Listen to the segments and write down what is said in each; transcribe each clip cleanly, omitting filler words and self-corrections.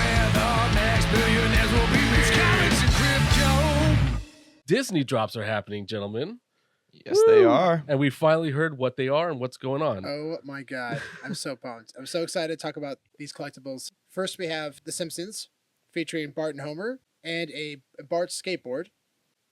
where the next billionaires will be made. It's comics and crypto. Disney drops are happening, gentlemen. Yes, they are. And we finally heard what they are and what's going on. Oh my God. I'm so pumped. I'm so excited to talk about these collectibles. First, we have The Simpsons featuring Bart and Homer and a Bart skateboard.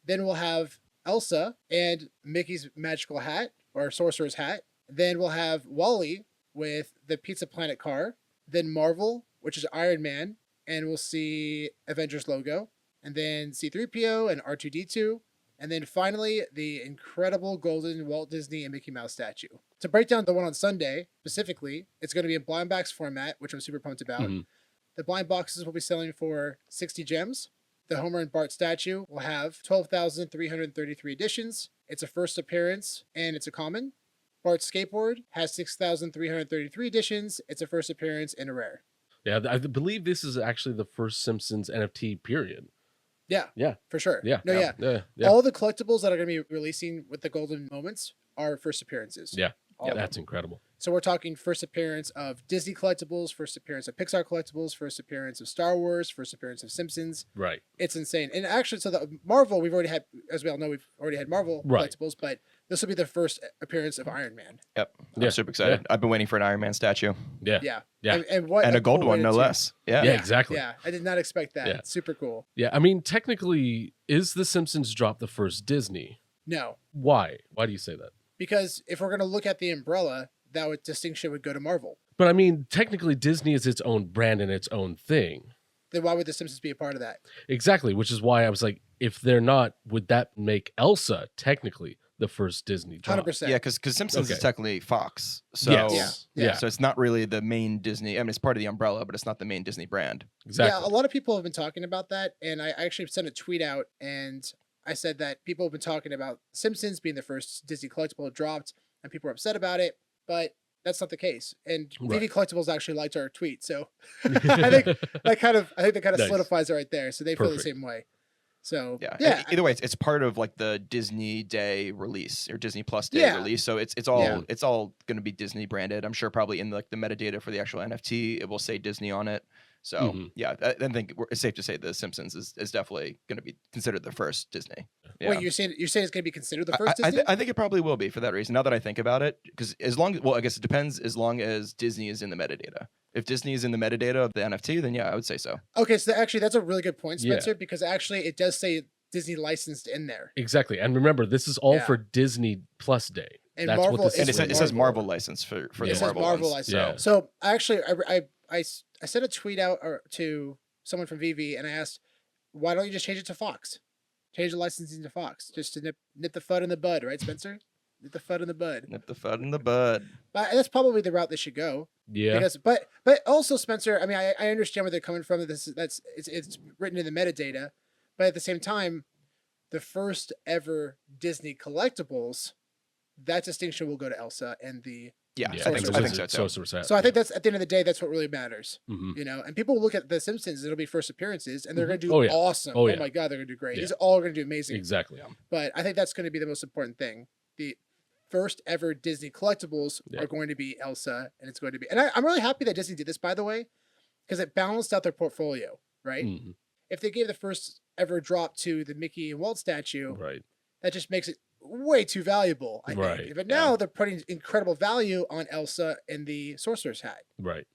Then we'll have Elsa and Mickey's magical hat or sorcerer's hat. Then we'll have Wall-E with the Pizza Planet car. Then Marvel, which is Iron Man. And we'll see Avengers logo. And then C-3PO and R2-D2. And then finally, the incredible golden Walt Disney and Mickey Mouse statue. To break down the one on Sunday, specifically, it's going to be in blind box format, which I'm super pumped about. Mm-hmm. The blind boxes will be selling for 60 gems. The Homer and Bart statue will have 12,333 editions. It's a first appearance, and it's a common. Bart's skateboard has 6,333 editions. It's a first appearance and a rare. Yeah, I believe this is actually the first Simpsons NFT period. Yeah, for sure. Yeah. Yeah. All the collectibles that are going to be releasing with the golden moments are first appearances. Yeah, All that's incredible. So we're talking first appearance of Disney collectibles, first appearance of Pixar collectibles, first appearance of Star Wars, first appearance of Simpsons. Right. It's insane. And actually, so the Marvel, we've already had, as we all know, we've already had Marvel collectibles, but this will be the first appearance of Iron Man. Yep. I'm super excited. Yeah. I've been waiting for an Iron Man statue. Yeah. And a gold one, no less. Yeah, exactly. Yeah, I did not expect that. Yeah. It's super cool. Yeah, I mean, technically, is The Simpsons drop the first Disney? No. Why? Why do you say that? Because if we're going to look at the umbrella, that distinction would go to Marvel. But I mean, technically, Disney is its own brand and its own thing. Then why would The Simpsons be a part of that? Exactly, which is why I was like, if they're not, would that make Elsa technically the first Disney drop? 100%. Yeah, because Simpsons is technically Fox. So Yes. So it's not really the main Disney. I mean, it's part of the umbrella, but it's not the main Disney brand. Exactly. Yeah, a lot of people have been talking about that, and I actually sent a tweet out, and I said that people have been talking about Simpsons being the first Disney collectible dropped, and people are upset about it, but that's not the case. And VV Collectibles actually liked our tweet, so I think that kind of Nice. solidifies it right there. So they feel the Perfect. same way. So Yeah. Either way, it's part of like the Disney Day release or Disney Plus Day release. So it's all going to be Disney branded. I'm sure probably in like the metadata for the actual NFT, it will say Disney on it. So I think it's safe to say The Simpsons is definitely going to be considered the first Disney. Yeah. Wait, you're saying it's going to be considered the first Disney? I think it probably will be for that reason. Now that I think about it, because I guess it depends. As long as Disney is in the metadata. If Disney is in the metadata of the NFT, then yeah, I would say so. Okay, so actually that's a really good point, Spencer, because actually it does say Disney licensed in there. Exactly. And remember, this is all for Disney Plus Day. And That's Marvel what this And is. it says Marvel license for the It says Marvel Marvel ones. license. Yeah. So actually, I sent a tweet out to someone from VV, and I asked, why don't you just change it to Fox? Change the licensing to Fox, just to nip the FUD in the bud, right, Spencer? Nip the FUD in the bud. Nip the FUD in the bud. But that's probably the route they should go. Yeah. Because, but also, Spencer, I mean, I understand where they're coming from. It's written in the metadata, but at the same time, the first ever Disney collectibles, that distinction will go to Elsa and the Yeah, Yeah, I think so too. Sorcerer's Hat. So I think that's at the end of the day, that's what really matters, Mhm. you know. And people look at The Simpsons; it'll be first appearances, and they're going to do Oh, yeah. awesome. Oh, Oh yeah. my god, they're going to do great. Yeah. These are all going to do amazing. Exactly. But I think that's going to be the most important thing. The first ever Disney collectibles Yeah. are going to be Elsa, and it's going to be. And I'm really happy that Disney did this, by the way, because it balanced out their portfolio. Right? Mhm. If they gave the first ever drop to the Mickey and Walt statue, Right. that just makes it way too valuable, I think. Right, But now they're putting incredible value on Elsa and the Sorcerer's Hat, Right.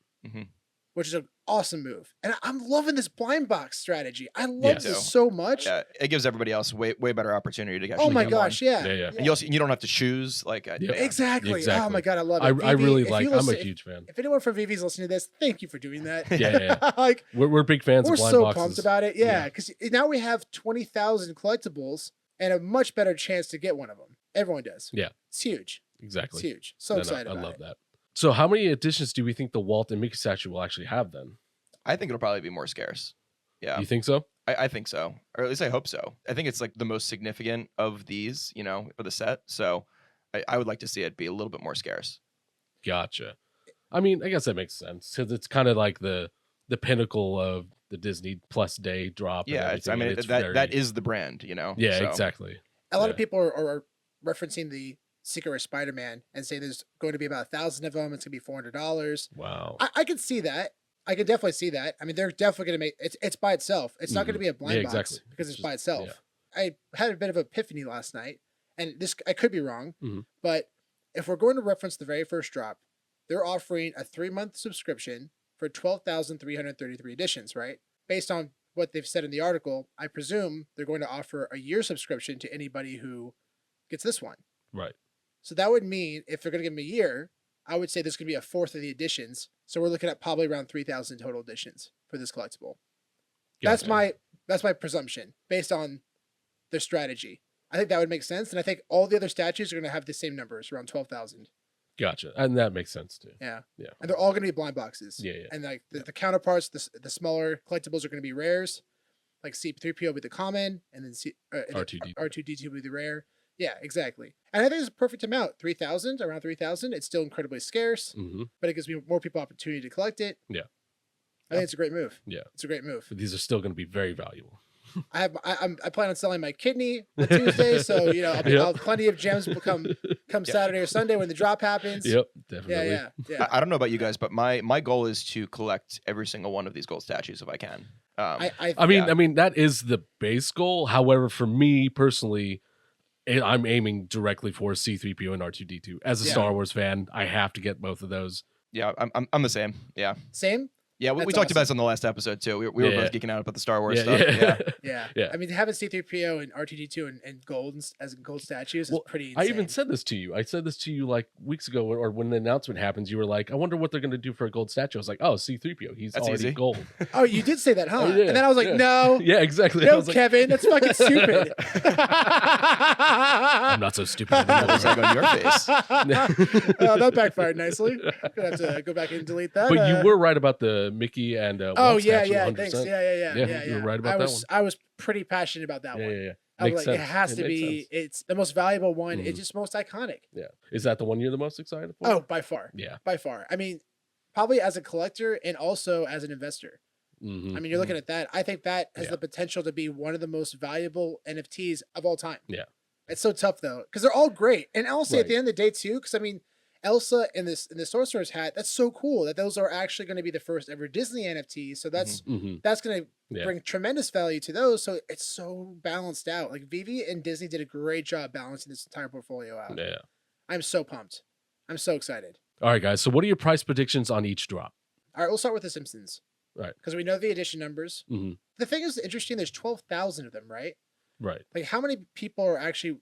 which is an awesome move. And I'm loving this blind box strategy. I love Yes. this so much. Yeah, it gives everybody else way better opportunity to actually. Oh my get gosh, one. yeah. Yeah. And you don't have to choose like. Yeah. Exactly. Oh my god, I love it. I really if like. you I'm a listen- huge fan. If anyone from VV's listening to this, thank you for doing that. Yeah. Like We're big fans we're of blind so boxes. pumped about it. Yeah, because now we have 20,000 collectibles and a much better chance to get one of them. Everyone does. Yeah. It's huge. Exactly. It's huge. So No, excited I about love it. that. So how many editions do we think the Walt and Mickey statue will actually have then? I think it'll probably be more scarce. Yeah, You think so? I think so, or at least I hope so. I think it's like the most significant of these, for the set. So I would like to see it be a little bit more scarce. Gotcha. I mean, I guess that makes sense because it's kind of like the pinnacle of the Disney Plus Day drop. and Yeah, everything, and it's that very- is the brand, Yeah, so. exactly. A lot Yeah. of people are referencing the Secret Rare Spider-Man and say there's going to be about 1,000 of them. It's going to be $400. Wow. I can see that. I can definitely see that. I mean, they're definitely going to make it's by itself. It's not going to be a blind box exactly. because it's Just- by itself. yeah. I had a bit of epiphany last night, and this I could be wrong, Mhm. but if we're going to reference the very first drop, they're offering a 3-month subscription for 12,333 editions, right? Based on what they've said in the article, I presume they're going to offer a year subscription to anybody who gets this one. Right. So that would mean if they're going to give them a year, I would say this could be a fourth of the editions. So we're looking at probably around 3,000 total editions for this collectible. That's Gotcha. my presumption based on their strategy. I think that would make sense, and I think all the other statues are going to have the same numbers, around 12,000. Gotcha. And that makes sense too. Yeah, Yeah. and they're all going to be blind boxes. Yeah, yeah. And like the counterparts, the smaller collectibles are going to be rares. Like C3PO will be the common, and then R2D2. R2D2 will be the rare. Yeah, exactly. And I think it's a perfect amount. 3,000, around 3,000. It's still incredibly scarce, Mm-hmm. but it gives me more people opportunity to collect it. Yeah. I think it's a great move. Yeah. It's a great move. But these are still going to be very valuable. I plan on selling my kidney on Tuesday, so I'll have plenty of gems will come Saturday or Sunday when the drop happens. Yep, definitely. Yeah. I don't know about you guys, but my goal is to collect every single one of these gold statues if I can. I mean, that is the base goal. However, for me personally, I'm aiming directly for C3PO and R2D2. As a Star Wars fan, I have to get both of those. Yeah, I'm the same. Yeah. Same? Yeah, we That's talked about awesome. this on the last episode too. We were Yeah. both geeking out about the Star Wars Yeah, stuff. yeah. Yeah. Yeah. I mean, having C3PO and R2D2 and gold as gold statues is Well, pretty I insane. even said this to you. I said this to you like weeks ago, or when the announcement happens, you were like, I wonder what they're going to do for a gold statue. I was like, oh, C3PO. He's That's already easy. gold. Oh, you did say that, huh? Oh, yeah, And then I was like, yeah. no. Yeah, exactly. I No, was like, Kevin, that's fucking stupid. I'm not so stupid What was anymore. that on your face? Oh, that backfired nicely. Gonna have to go back and delete that. But you were right about the Mickey and Oh Walt yeah, statue, yeah. 100%. Thanks. Yeah. you were right about I that was, one. I was pretty passionate about that Yeah, one. yeah, yeah. I was Makes like, sense. it has to makes be. sense. It's the most valuable one. Mhm. It's just most iconic. Yeah. Is that the one you're the most excited for? Oh, by far. Yeah. By far. I mean, probably as a collector and also as an investor. Mhm. I mean, you're looking at that. I think that has Yeah. the potential to be one of the most valuable NFTs of all time. Yeah. It's so tough though, because they're all great. And I'll say at Right. the end of the day too, because I mean, Elsa in the Sorcerer's hat, that's so cool that those are actually going to be the first ever Disney NFTs. So that's Mhm. that's going to Yeah. bring tremendous value to those. So it's so balanced out. Like Vivi and Disney did a great job balancing this entire portfolio out. Yeah. I'm so pumped. I'm so excited. All right, guys. So, what are your price predictions on each drop? All right, we'll start with The Simpsons. Right. Because we know the edition numbers. Mhm. The thing is interesting, there's 12,000 of them, right? Right. Like how many people are actually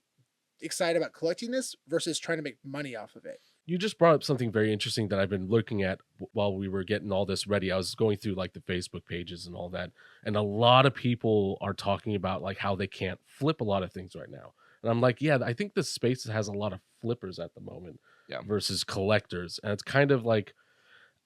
excited about collecting this versus trying to make money off of it? You just brought up something very interesting that I've been looking at while we were getting all this ready. I was going through like the Facebook pages and all that, and a lot of people are talking about like how they can't flip a lot of things right now. And I'm like, yeah, I think this space has a lot of flippers at the moment versus collectors. And it's kind of like,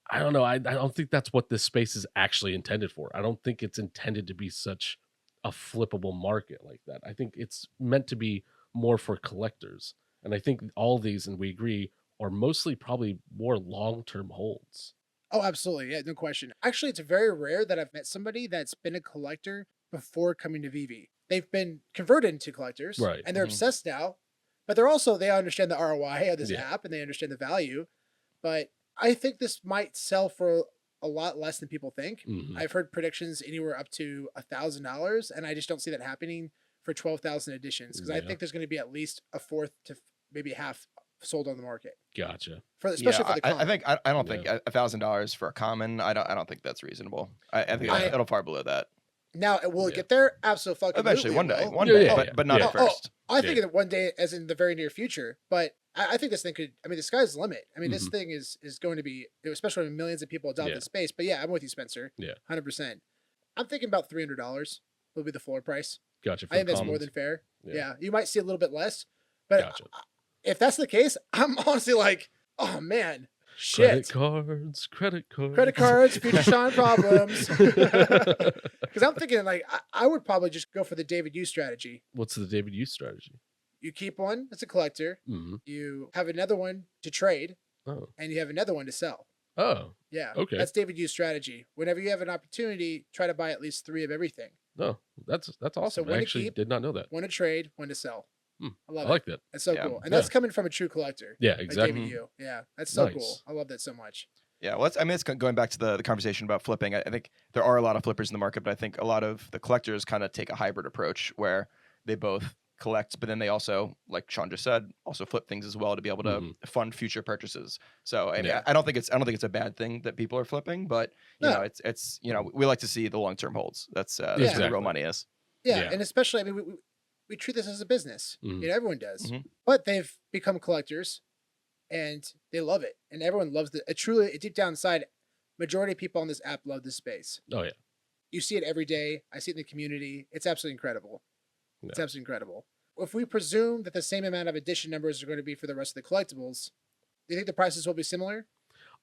I don't know. I don't think that's what this space is actually intended for. I don't think it's intended to be such a flippable market like that. I think it's meant to be more for collectors. And I think all these, and we agree, are mostly probably more long-term holds. Oh, absolutely. Yeah, no question. Actually, it's very rare that I've met somebody that's been a collector before coming to VV. They've been converted into collectors, Right. and they're Mhm. obsessed now, but they're also, they understand the ROI of this Yeah. app and they understand the value. But I think this might sell for a lot less than people think. Mhm. I've heard predictions anywhere up to $1,000, and I just don't see that happening for 12,000 editions because I Yeah. think there's going to be at least a fourth to maybe half sold on the market Gotcha. for especially Yeah, for the I common. think I don't think $1,000 for a common. I don't think that's reasonable. I think Yeah. it'll far below that. Now, will it Yeah. get there? Absolutely. Eventually, one day, will. Yeah, day, yeah, but not yeah. at first. I think Yeah. that one day, as in the very near future. But I think this thing could. I mean, the sky's the limit. I mean, this Mhm. thing is going to be, especially when millions of people adopt Yeah. this space. But yeah, I'm with you, Spencer. Yeah. 100%. I'm thinking about $300 will be the floor price. Gotcha. I think that's more commons. than fair. Yeah. Yeah. You might see a little bit less, but Gotcha. if that's the case, I'm honestly like, oh man, Credit shit. cards. Credit Credit cards, future Sean problems. Because I'm thinking like I would probably just go for the David Yu strategy. What's the David Use strategy? You keep one as a collector, Mm-hmm. you have another one to trade, Oh. and you have another one to sell. Oh. Yeah. Okay. That's David Yu's strategy. Whenever you have an opportunity, try to buy at least 3 of everything. No. That's awesome. one I to actually keep, did not know that. One to trade, one to sell. Hmm. I love I like it. that. That's so Yeah. cool. And that's coming from a true collector. Yeah. Like Exactly. David Yu. Yeah. That's so Nice. cool. I love that so much. Yeah, well, I mean, it's going back to the conversation about flipping. I think there are a lot of flippers in the market, but I think a lot of the collectors kind of take a hybrid approach where they both collect, but then they also, like Sean just said, also flip things as well to be able to fund future purchases. So I don't think it's a bad thing that people are flipping, but you know, it's we like to see the long term holds. That's where the real money is. Yeah, and especially, I mean, we treat this as a business. Mm-hmm. You know, everyone does, but they've become collectors. And they love it, and everyone loves it. Truly, deep down inside, majority of people on this app love this space. Oh yeah, you see it every day. I see it in the community. It's absolutely incredible. Yeah. It's absolutely incredible. If we presume that the same amount of edition numbers are going to be for the rest of the collectibles, do you think the prices will be similar?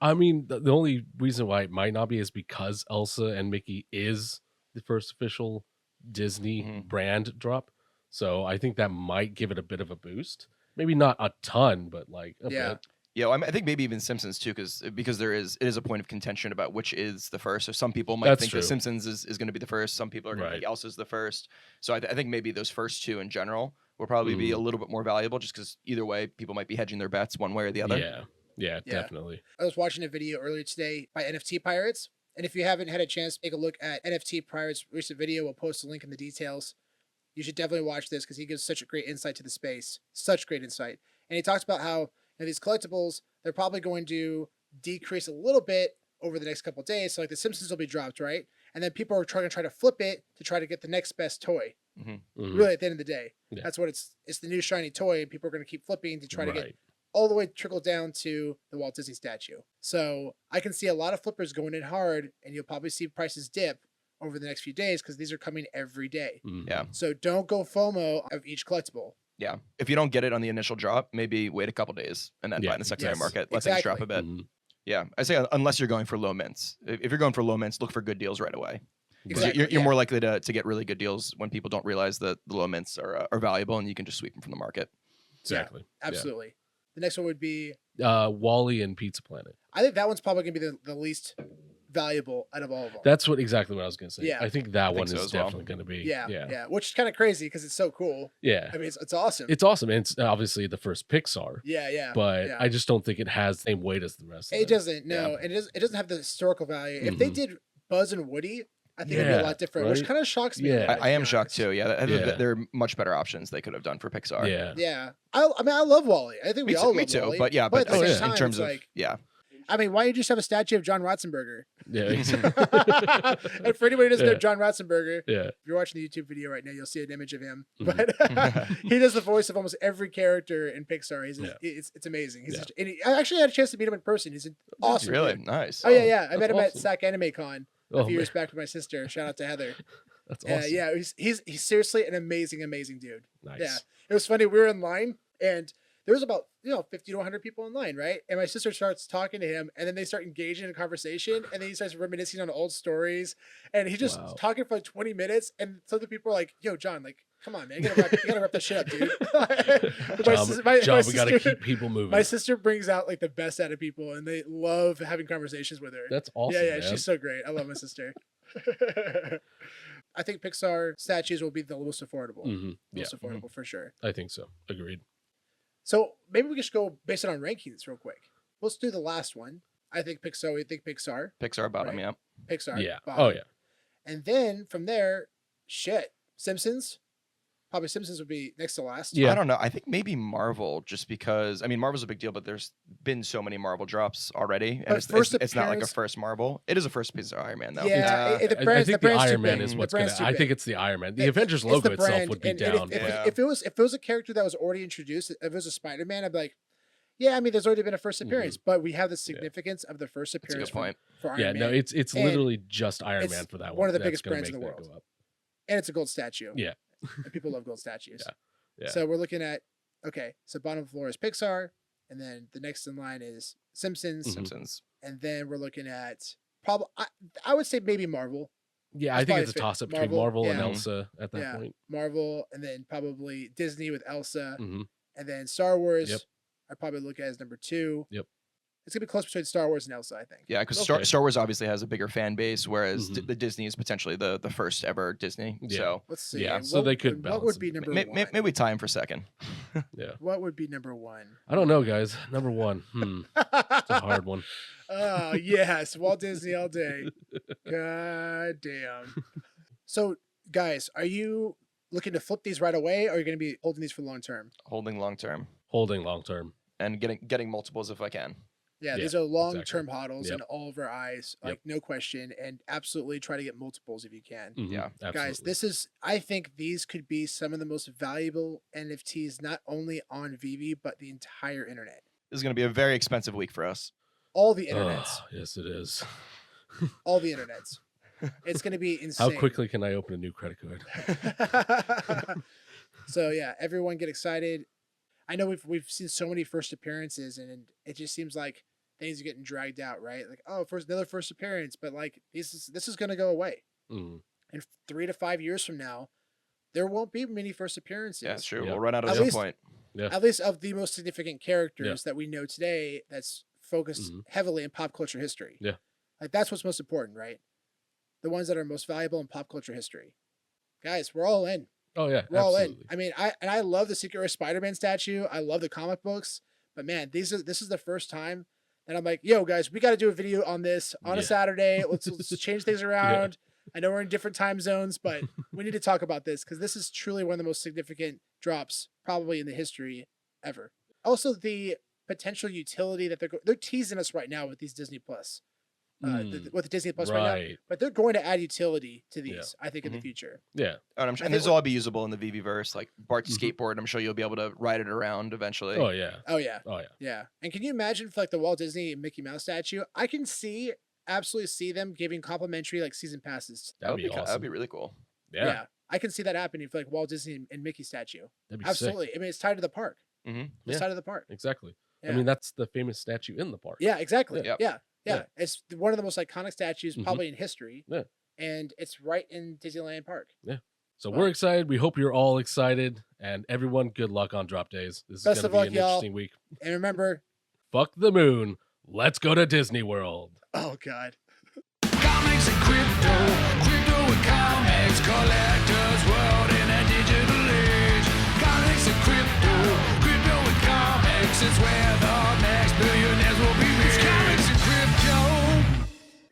I mean, the only reason why it might not be is because Elsa and Mickey is the first official Disney brand drop. So I think that might give it a bit of a boost. Maybe not a ton, but like a bit. Yeah, well, I think maybe even Simpsons too, because it is a point of contention about which is the first. So some people might think that Simpsons is going to be the first. Some people are going to think Elsa's the first. So I think maybe those first two in general will probably be a little bit more valuable, just because either way, people might be hedging their bets one way or the other. Yeah, definitely. I was watching a video earlier today by NFT Pirates, and if you haven't had a chance to take a look at NFT Pirates' recent video, we'll post a link in the details. You should definitely watch this because he gives such a great insight to the space. Such great insight. And he talks about how these collectibles, they're probably going to decrease a little bit over the next couple of days. So like the Simpsons will be dropped, right? And then people are trying to flip it to try to get the next best toy. Really, at the end of the day, that's what it's the new shiny toy, and people are going to keep flipping to try to get all the way trickle down to the Walt Disney statue. So I can see a lot of flippers going in hard, and you'll probably see prices dip over the next few days because these are coming every day. Yeah. So don't go FOMO of each collectible. Yeah. If you don't get it on the initial drop, maybe wait a couple days and then buy in the secondary market. Let things drop a bit. Yeah. I say unless you're going for low mints. If you're going for low mints, look for good deals right away. Exactly. You're more likely to get really good deals when people don't realize that the low mints are valuable and you can just sweep them from the market. Exactly. Yeah, absolutely. The next one would be Wall-E and Pizza Planet. I think that one's probably going to be the least valuable out of all of them. That's exactly what I was going to say. Yeah. I think that one is definitely going to be. Yeah. Which is kind of crazy because it's so cool. Yeah. I mean, it's awesome. It's awesome. And it's obviously the first Pixar. Yeah. But I just don't think it has the same weight as the rest of it. It doesn't. No. And it doesn't have the historical value. If they did Buzz and Woody, I think it'd be a lot different, which kind of shocks me. Yeah. I am shocked too. Yeah. There are much better options they could have done for Pixar. Yeah. I mean, I love Wall-E. I think we all love me too. Wall-E. But at the same time, in terms of I mean, why don't you just have a statue of John Ratzenberger? Yeah. And for anybody who doesn't know John Ratzenberger, if you're watching the YouTube video right now, you'll see an image of him. But he does the voice of almost every character in Pixar. It's amazing. I actually had a chance to meet him in person. He's an awesome Really? dude. Nice. Oh, yeah. I met him at SAC Anime Con a few years back with my sister. Shout out to Heather. That's awesome. Yeah, he's seriously an amazing dude. Nice. Yeah. It was funny. We were in line, and there was about 50 to 100 people in line, right? And my sister starts talking to him, and then they start engaging in a conversation, and then he starts reminiscing on old stories, and he just talking for like 20 minutes, and some of the people are like, "Yo, John, like, come on, man, you gotta wrap that shit up, dude." John, we gotta keep people moving. My sister brings out like the best out of people, and they love having conversations with her. That's awesome. Yeah, she's so great. I love my sister. I think Pixar statues will be the most affordable. Most affordable for sure. I think so. Agreed. So maybe we just go based on rankings real quick. Let's do the last one. I think Pixar. We think Pixar. Pixar bottom, right? yeah. Pixar. Yeah. Bottom. Oh yeah. And then from there, Simpsons. Probably Simpsons would be next to last. Yeah. I don't know. I think maybe Marvel, just because Marvel's a big deal, but there's been so many Marvel drops already, and it's not like a first Marvel. It is a first piece of Iron Man though. Yeah, I think the Iron Man is what's gonna. I think it's the Iron Man. The Avengers logo itself would be down. If it was a character that was already introduced, if it was a Spider-Man, I'd be like, yeah, I mean, there's already been a first appearance, but we have the significance of the first appearance for Iron Man. No, it's literally just Iron Man for that one. One of the biggest brands in the world, and it's a gold statue. Yeah. And people love gold statues. Yeah. So we're looking at, so bottom floor is Pixar, and then the next in line is Simpsons. And then we're looking at probably, I would say maybe Marvel. Yeah, I think it's a toss up between Marvel and Elsa at that point. Marvel, and then probably Disney with Elsa, and then Star Wars. I'd probably look at as number 2. Yep. It's gonna be close between Star Wars and Elsa, I think. Yeah, because Star Wars obviously has a bigger fan base, whereas the Disney is potentially the first ever Disney. Yeah. So let's see. Yeah, so they could balance. What would be number 1? Maybe we tie him for second. Yeah. What would be number one? I don't know, guys. Number one. It's a hard one. Oh, yes. Walt Disney all day. God damn. So, guys, are you looking to flip these right away, or are you going to be holding these for long term? Holding long term Holding long term. and getting multiples if I can. Yeah, Yeah, these are long-term exactly. hodls Yep. in all of our eyes, like no question, and absolutely try to get multiples if you can. Mhm, Yeah. Guys, absolutely. I think these could be some of the most valuable NFTs, not only on VV, but the entire internet. This is going to be a very expensive week for us. All the internets. Oh, yes, it is. All the internets. It's going to be insane. How quickly can I open a new credit card? So yeah, everyone get excited. I know we've seen so many first appearances, and it just seems like things are getting dragged out, right? Like, oh, another first appearance, but like this is going to go away. Mm. And 3 to 5 years from now, there won't be many first appearances. Yeah, it's true. Yeah. We'll run out At at some least- point. At least of the most significant characters that we know today. That's focused heavily in pop culture history. Yeah. Like that's what's most important, right? The ones that are most valuable in pop culture history. Guys, we're all in. Oh yeah, We're all in. absolutely. I mean, I love the Secret Rare Spider-Man statue. I love the comic books, but man, this is the first time that I'm like, yo, guys, we got to do a video on this on a Saturday. Let's change things around. I know we're in different time zones, but we need to talk about this because this is truly one of the most significant drops probably in the history ever. Also, the potential utility that they're teasing us right now with these Disney Plus, with the Disney Plus right now, but they're going to add utility to these, I think, in the future. Yeah. And this will all be usable in the VEVE'S, like Bart's skateboard. I'm sure you'll be able to ride it around eventually. Oh yeah. Oh yeah. Oh yeah. Yeah. And can you imagine for like the Walt Disney and Mickey Mouse statue? I can absolutely see them giving complimentary like season passes. That'd be awesome. That'd be really cool. Yeah. I can see that happening for like Walt Disney and Mickey statue. That'd be Absolutely. sick. I mean, it's tied to the park. Mm-hmm. It's tied to the park. Exactly. Yeah. I mean, that's the famous statue in the park. Yeah, exactly. Yep. Yeah. It's one of the most iconic statues probably in history. Yeah. And it's right in Disneyland Park. So we're excited. We hope you're all excited. And everyone, good luck on drop days. This Best is of going to be luck, an y'all. interesting week. And remember, Fuck the moon. Let's go to Disney World. oh God. Comics and crypto and comics collect.